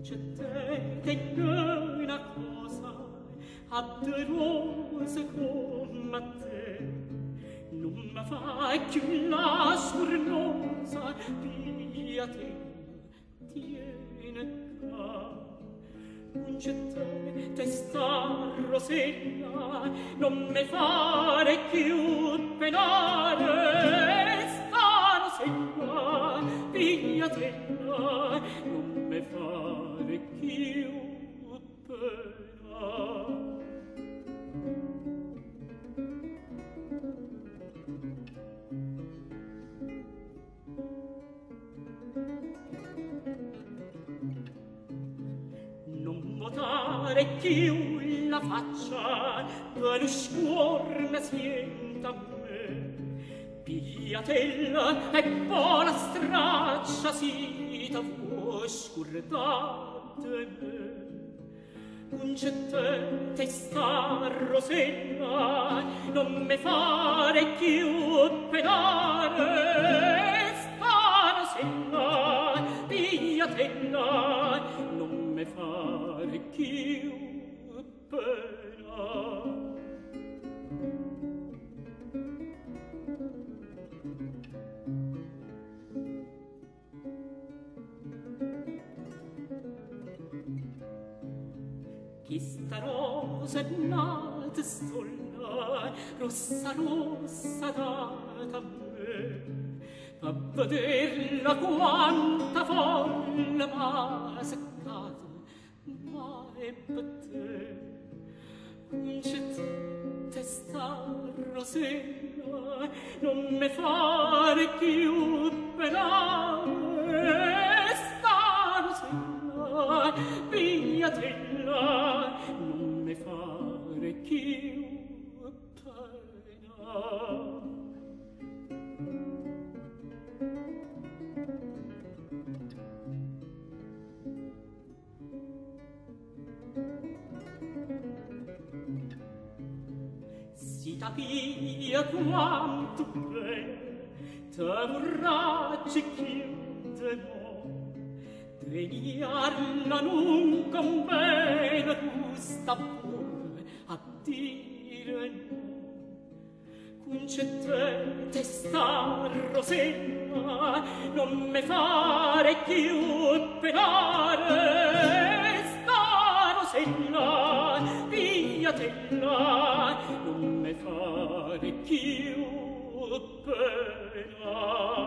concedete una cosa aderosa come a te, non mi fai più la scornosa, via te, tiene qua. Concedete sta rosella, non mi fare più penare, sta rosella, via te, non mi fare più penare. Non votare più la faccia, per scuor me sienta a me, pigliatella e poi la straccia, si da voi scordate me. Concedete sta rosella, non me fare più penare, sta rosella, pigliatella, non me fare più penare. Chi sta rosa è nata sola, rossa rossa data a me, a vederla quanta folla m'ha seccata, ma è per te. Concedete sta rosella, non me fare più penare, sta rosella, pigliatella, non me fare più penare. Si capia quanto bene te vorrà chiudere, deniarla non conviene, tu sta pure a dire no. Concedete sta rosella, non me fare più penare, sta rosella, pigliatella, non me fare più penare.